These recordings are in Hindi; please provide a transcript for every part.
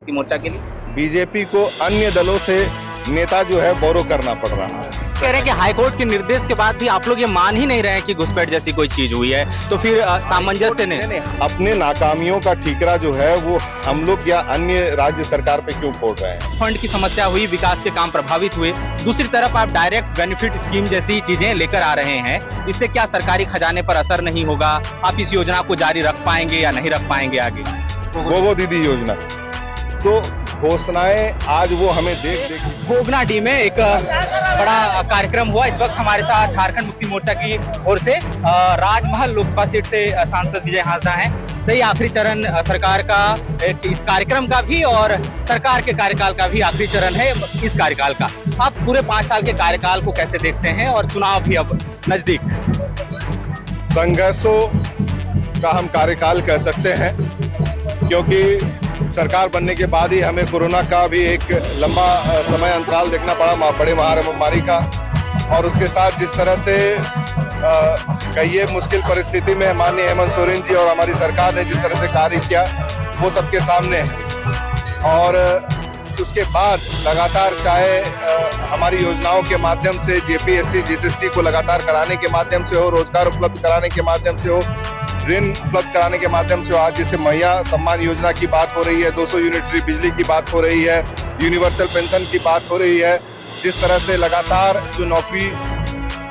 मुक्ति मोर्चा के लिए? बीजेपी को अन्य दलों से नेता जो है बोरो करना पड़ रहा है। कह रहे हैं कि हाईकोर्ट के निर्देश के बाद भी आप लोग ये मान ही नहीं रहे हैं कि घुसपैठ जैसी कोई चीज हुई है, तो फिर सामंजस्य नहीं। अपने नाकामियों का ठीकरा जो है वो हम लोग या अन्य राज्य सरकार पे क्यों फोड़ रहे हैं? फंड की समस्या हुई, विकास के काम प्रभावित हुए, दूसरी तरफ आप डायरेक्ट बेनिफिट स्कीम जैसी चीजें लेकर आ रहे हैं, इससे क्या सरकारी खजाने पर असर नहीं होगा? आप इस योजना को जारी रख पाएंगे या नहीं रख पाएंगे आगे? वो दीदी योजना तो घोषणाएं आज वो हमें देख गोगनाडीह में एक बड़ा कार्यक्रम हुआ। इस वक्त हमारे साथ झारखंड मुक्ति मोर्चा की ओर से राजमहल लोकसभा सीट से सांसद विजय हांसदा हैं। तो ये आखिरी चरण सरकार का इस कार्यक्रम का भी और सरकार के कार्यकाल का भी आखिरी चरण है इस कार्यकाल का। आप पूरे 5 साल के कार्यकाल को कैसे देखते हैं और चुनाव भी अब नजदीक? संघर्षों का हम कार्यकाल कह सकते हैं, क्योंकि सरकार बनने के बाद ही हमें कोरोना का भी एक लंबा समय अंतराल देखना पड़ा, बड़े महामारी का, और उसके साथ जिस तरह से कई मुश्किल परिस्थिति में माननीय हेमंत सोरेन जी और हमारी सरकार ने जिस तरह से कार्य किया वो सबके सामने है। और उसके बाद लगातार चाहे हमारी योजनाओं के माध्यम से जेपीएससी जीएसएससी को लगातार कराने के माध्यम से हो, रोजगार उपलब्ध कराने के माध्यम से हो, ऋण उपलब्ध कराने के माध्यम से, आज जैसे मैया सम्मान योजना की बात हो रही है, 200 यूनिटरी बिजली की बात हो रही है, यूनिवर्सल पेंशन की बात हो रही है, जिस तरह से लगातार जो नौकरी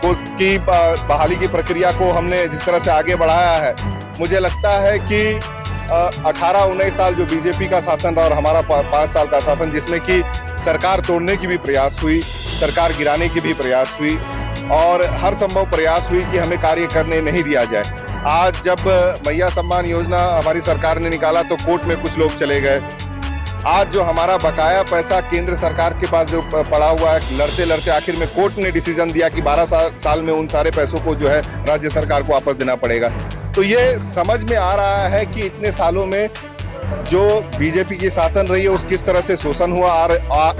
की बहाली की प्रक्रिया को हमने जिस तरह से आगे बढ़ाया है, मुझे लगता है कि 18-19 साल जो बीजेपी का शासन रहा और हमारा 5 साल का शासन, जिसमें कि सरकार तोड़ने की भी प्रयास हुई, सरकार गिराने की भी प्रयास हुई और हर संभव प्रयास हुई कि हमें कार्य करने नहीं दिया जाए। आज जब मैया सम्मान योजना हमारी सरकार ने निकाला तो कोर्ट में कुछ लोग चले गए। आज जो हमारा बकाया पैसा केंद्र सरकार के पास जो पड़ा हुआ है, लड़ते लड़ते आखिर में कोर्ट ने डिसीजन दिया कि 12 साल में उन सारे पैसों को जो है राज्य सरकार को वापस देना पड़ेगा। तो ये समझ में आ रहा है कि इतने सालों में जो बीजेपी की शासन रही है उस किस तरह से शोषण हुआ।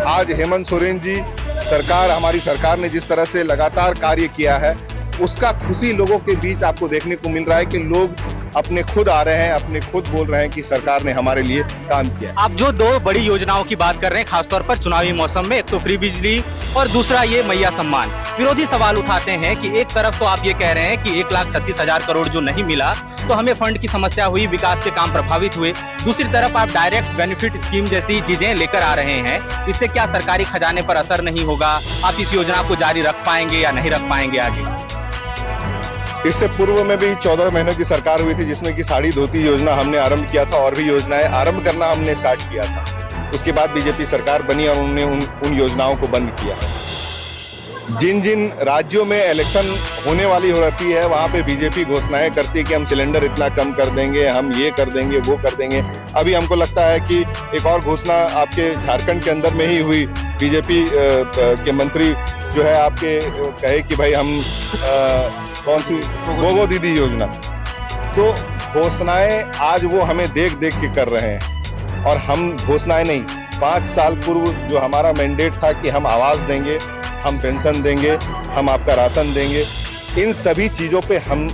आज हेमंत सोरेन जी सरकार, हमारी सरकार ने जिस तरह से लगातार कार्य किया है, उसका खुशी लोगों के बीच आपको देखने को मिल रहा है कि लोग अपने खुद आ रहे हैं, अपने खुद बोल रहे हैं कि सरकार ने हमारे लिए काम किया। आप जो 2 बड़ी योजनाओं की बात कर रहे हैं खासतौर पर चुनावी मौसम में, एक तो फ्री बिजली और दूसरा ये मैया सम्मान, विरोधी सवाल उठाते हैं कि एक तरफ तो आप ये कह रहे हैं कि 1,36,000 करोड़ जो नहीं मिला तो हमें फंड की समस्या हुई, विकास के काम प्रभावित हुए, दूसरी तरफ आप डायरेक्ट बेनिफिट स्कीम जैसी चीजें लेकर आ रहे हैं, इससे क्या सरकारी खजाने पर असर नहीं होगा? आप इस योजना को जारी रख पाएंगे या नहीं रख पाएंगे आगे? इससे पूर्व में भी 14 महीनों की सरकार हुई थी, जिसमें कि साड़ी धोती योजना हमने आरंभ किया था और भी योजनाएं आरंभ करना हमने स्टार्ट किया था। उसके बाद बीजेपी सरकार बनी और उन्होंने उन योजनाओं को बंद किया है। जिन जिन राज्यों में इलेक्शन होने वाली होती है वहां पे बीजेपी घोषणाएं करती है कि हम सिलेंडर इतना कम कर देंगे, हम ये कर देंगे, वो कर देंगे। अभी हमको लगता है कि एक और घोषणा आपके झारखंड के अंदर में ही हुई, बीजेपी के मंत्री जो है आपके कहे कि भाई हम कौन सी वो दीदी योजना। तो घोषणाएं आज वो हमें देख देख के कर रहे हैं और हम घोषणाएं नहीं, 5 साल पूर्व जो हमारा मैंडेट था कि हम आवाज देंगे, हम पेंशन देंगे, हम आपका राशन देंगे, इन सभी चीजों पे हम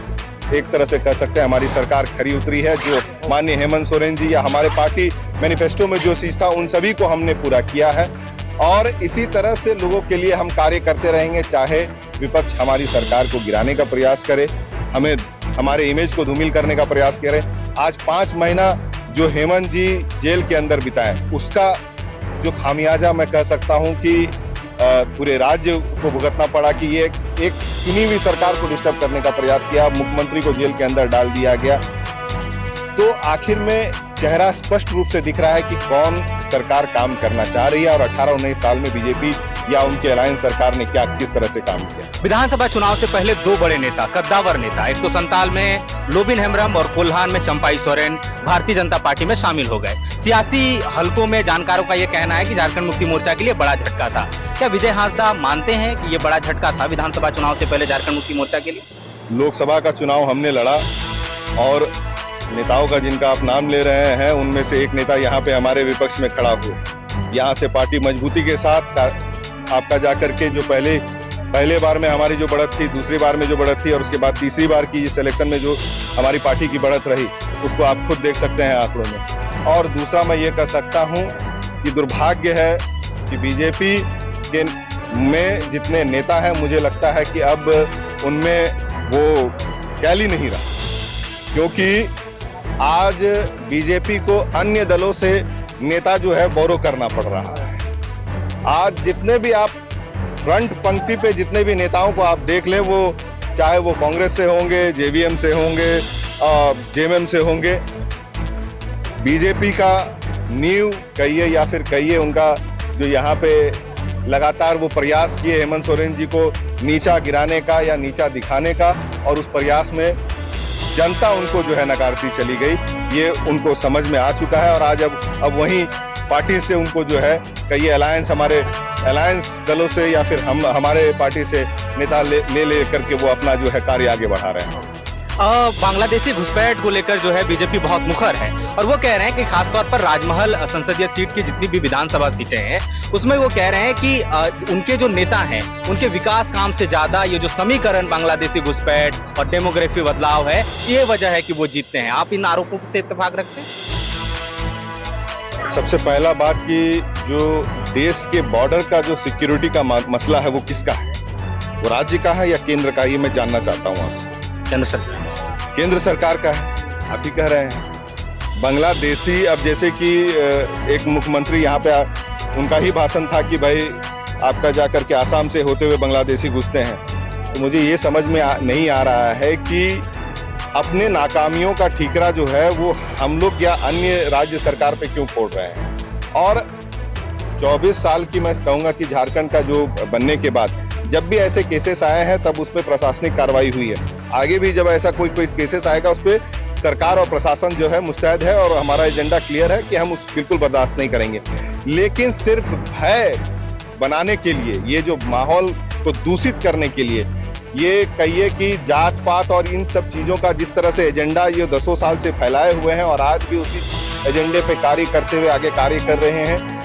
एक तरह से कह सकते हैं हमारी सरकार खरी उतरी है। जो माननीय हेमंत सोरेन जी या हमारे पार्टी मैनिफेस्टो में जो चीज था उन सभी को हमने पूरा किया है और इसी तरह से लोगों के लिए हम कार्य करते रहेंगे, चाहे विपक्ष हमारी सरकार को गिराने का प्रयास करे, हमें हमारे इमेज को धूमिल करने का प्रयास करे। आज 5 महीना जो हेमंत जी जेल के अंदर बिताए, उसका जो खामियाजा मैं कह सकता हूं कि पूरे राज्य को भुगतना पड़ा कि ये एक चुनी हुई सरकार को डिस्टर्ब करने का प्रयास किया, मुख्यमंत्री को जेल के अंदर डाल दिया गया। तो आखिर में चेहरा स्पष्ट रूप से दिख रहा है कि कौन सरकार काम करना चाह रही है और 18-19 साल में बीजेपी या उनके अलायंस सरकार ने क्या किस तरह से काम किया। विधानसभा चुनाव से पहले 2 बड़े नेता, कद्दावर नेता, एक तो संताल में लोबिन हेम्ब्रम और कोल्हान में चंपाई सोरेन भारतीय जनता पार्टी में शामिल हो गए। सियासी हलकों में जानकारों का यह कहना है कि झारखंड मुक्ति मोर्चा के लिए बड़ा झटका था। क्या विजय हांसदा मानते हैं कि ये बड़ा झटका था विधानसभा चुनाव से पहले झारखंड मुक्ति मोर्चा के लिए? लोकसभा का चुनाव हमने लड़ा और नेताओं का जिनका आप नाम ले रहे हैं उनमें से एक नेता यहाँ पे हमारे विपक्ष में खड़ा हुआ। यहाँ से पार्टी मजबूती के साथ आपका जाकर के जो पहले बार में हमारी जो बढ़त थी, दूसरी बार में जो बढ़त थी और उसके बाद तीसरी बार की इस इलेक्शन में जो हमारी पार्टी की बढ़त रही, उसको आप खुद देख सकते हैं आंकड़ों में। और दूसरा मैं ये कह सकता हूं कि दुर्भाग्य है कि बीजेपी के में जितने नेता हैं, मुझे लगता है कि अब उनमें वो कैल ही नहीं रहा, क्योंकि आज बीजेपी को अन्य दलों से नेता जो है बोरो करना पड़ रहा है। आज जितने भी आप फ्रंट पंक्ति पे जितने भी नेताओं को आप देख लें, वो चाहे वो कांग्रेस से होंगे, जेवीएम से होंगे, जेएमएम से होंगे, बीजेपी का नींव कहिए या फिर कहिए उनका जो यहाँ पे लगातार वो प्रयास किए हेमंत सोरेन जी को नीचा गिराने का या नीचा दिखाने का, और उस प्रयास में जनता उनको जो है नकारती चली गई, ये उनको समझ में आ चुका है। और आज अब वहीं पार्टी से उनको जो है कई हमारे अलायंस दलों से या फिर हमारे पार्टी से नेता ले करके वो अपना जो है कार्य आगे बढ़ा रहे हैं। बांग्लादेशी घुसपैठ को लेकर जो है बीजेपी बहुत मुखर है और वो कह रहे हैं कि खासतौर पर राजमहल संसदीय सीट की जितनी भी विधानसभा सीटें हैं उसमें वो कह रहे हैं कि उनके जो नेता हैं उनके विकास काम से ज्यादा ये जो समीकरण बांग्लादेशी घुसपैठ और डेमोग्राफी बदलाव है, ये वजह है कि वो जीतते हैं। आप इन आरोपों से इत्तेफाक रखते हैं? सबसे पहला बात कि जो देश के बॉर्डर का जो सिक्योरिटी का मसला है वो किसका है, वो राज्य का है या केंद्र का, ये मैं जानना चाहता हूँ आपसे। केंद्र सरकार का है, आप ही कह रहे हैं। बांग्लादेशी, अब जैसे कि एक मुख्यमंत्री यहाँ पे उनका ही भाषण था कि भाई आपका जाकर के आसाम से होते हुए बांग्लादेशी घुसते हैं, तो मुझे ये समझ में नहीं आ रहा है कि अपने नाकामियों का ठीकरा जो है वो हम लोग या अन्य राज्य सरकार पे क्यों फोड़ रहे हैं। और 24 साल की मैं कहूँगा कि झारखंड का जो बनने के बाद जब भी ऐसे केसेस आए हैं तब उस पर प्रशासनिक कार्रवाई हुई है। आगे भी जब ऐसा कोई केसेस आएगा उस पर सरकार और प्रशासन जो है मुस्तैद है और हमारा एजेंडा क्लियर है कि हम उस बिल्कुल बर्दाश्त नहीं करेंगे। लेकिन सिर्फ भय बनाने के लिए, ये जो माहौल को दूषित करने के लिए, ये कहिए कि जात पात और इन सब चीजों का जिस तरह से एजेंडा ये 10 साल से फैलाए हुए हैं और आज भी उसी एजेंडे पे कार्य करते हुए आगे कार्य कर रहे हैं,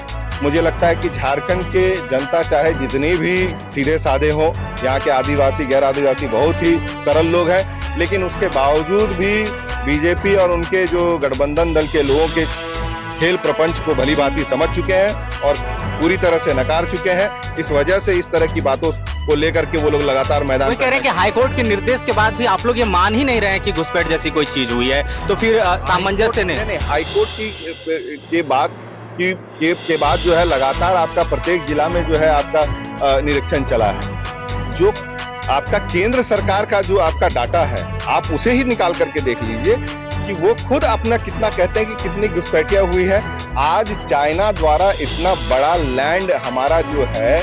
मुझे लगता है कि झारखंड के जनता चाहे जितने भी सीधे साधे हों, यहाँ के आदिवासी गैर आदिवासी बहुत ही सरल लोग हैं, लेकिन उसके बावजूद भी बीजेपी और उनके जो गठबंधन दल के लोगों के खेल प्रपंच को भली भांति समझ चुके हैं और पूरी तरह से नकार चुके हैं। इस वजह से इस तरह की बातों को लेकर के वो लोग लगातार मैदान में कह रहे हैं कि हाईकोर्ट के निर्देश के बाद भी आप लोग ये मान ही नहीं रहे हैं कि घुसपैठ जैसी कोई चीज हुई है, तो फिर सामंजस्य नहीं। हाईकोर्ट के बाद जो है लगातार आपका प्रत्येक जिला में जो है आपका निरीक्षण चला है। जो आपका केंद्र सरकार का जो आपका डाटा है आप उसे ही निकाल करके देख लीजिए कि वो खुद अपना कितना कहते हैं कि कितनी घुसपैठियां हुई है। आज चाइना द्वारा इतना बड़ा लैंड हमारा जो है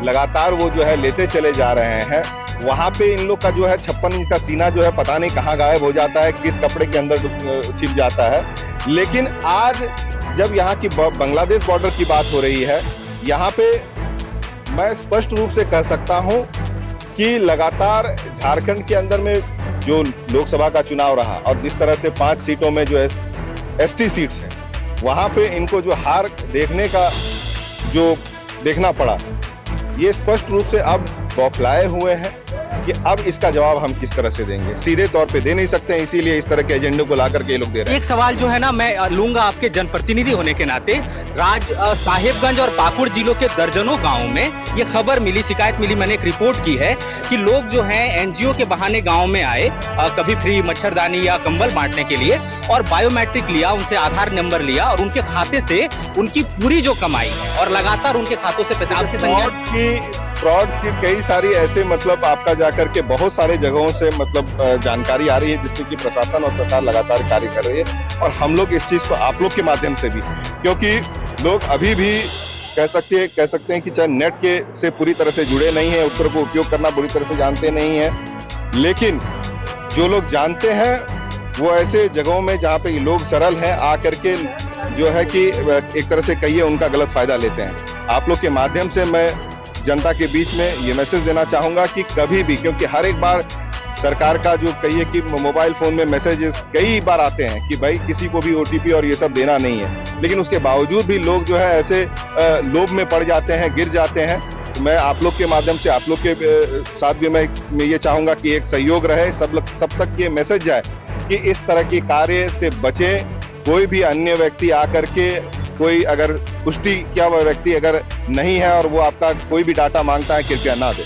लगातार वो जो है लेते चले जा रहे हैं, वहां पे इन लोग का जो है 56 इंच का सीना जो है पता नहीं कहाँ गायब हो जाता है, किस कपड़े के अंदर छिप जाता है। लेकिन आज जब यहाँ की बांग्लादेश बॉर्डर की बात हो रही है, यहाँ पे मैं स्पष्ट रूप से कह सकता हूँ कि लगातार झारखंड के अंदर में जो लोकसभा का चुनाव रहा और जिस तरह से 5 सीटों में जो एसटी सीट्स हैं, वहां पे इनको जो हार देखने का जो देखना पड़ा, ये स्पष्ट रूप से अब बौखलाए हुए हैं कि अब इसका जवाब हम किस तरह से देंगे। सीधे तौर पे दे नहीं सकते हैं, इसीलिए इस तरह के एजेंडे को ला करके ये लोग दे रहे हैं। एक सवाल जो है ना मैं लूंगा आपके जनप्रतिनिधि होने के नाते, साहेबगंज और पाकुड़ जिलों के दर्जनों गाँव में ये खबर मिली, शिकायत मिली, मैंने एक रिपोर्ट की है कि लोग जो हैं एनजीओ के बहाने गाँव में आए, कभी फ्री मच्छरदानी या कंबल बांटने के लिए, और बायोमेट्रिक लिया, उनसे आधार नंबर लिया और उनके खाते से उनकी पूरी जो कमाई है और लगातार उनके खातों से पैसे आपकी संख्या फ्रॉड की कई सारी ऐसे मतलब आपका जाकर के बहुत सारे जगहों से मतलब जानकारी आ रही है जिसमें कि प्रशासन और सरकार लगातार कार्य कर रही है। और हम लोग इस चीज को आप लोग के माध्यम से भी, क्योंकि लोग अभी भी कह सकते हैं कि चाहे नेट के से पूरी तरह से जुड़े नहीं है, उत्तर को उपयोग करना पूरी तरह से जानते नहीं है, लेकिन जो लोग जानते हैं वो ऐसे जगहों में जहाँ पे लोग सरल हैं आकर के जो है कि एक तरह से कहिए उनका गलत फायदा लेते हैं। आप लोग के माध्यम से मैं जनता के बीच में ये मैसेज देना चाहूंगा कि कभी भी, क्योंकि हर एक बार सरकार का जो कहिए कि मोबाइल फोन में मैसेजेस कई बार आते हैं कि भाई किसी को भी ओटीपी और ये सब देना नहीं है, लेकिन उसके बावजूद भी लोग जो है ऐसे लोभ में पड़ जाते हैं, गिर जाते हैं। तो मैं आप लोग के माध्यम से आप लोग के साथ भी मैं ये चाहूंगा कि एक सहयोग रहे, सब तक ये मैसेज जाए कि इस तरह के कार्य से बचें, कोई भी अन्य व्यक्ति आकर के कोई अगर पुष्टि किया हुआ व्यक्ति अगर नहीं है और वो आपका कोई भी डाटा मांगता है, कृपया ना दे।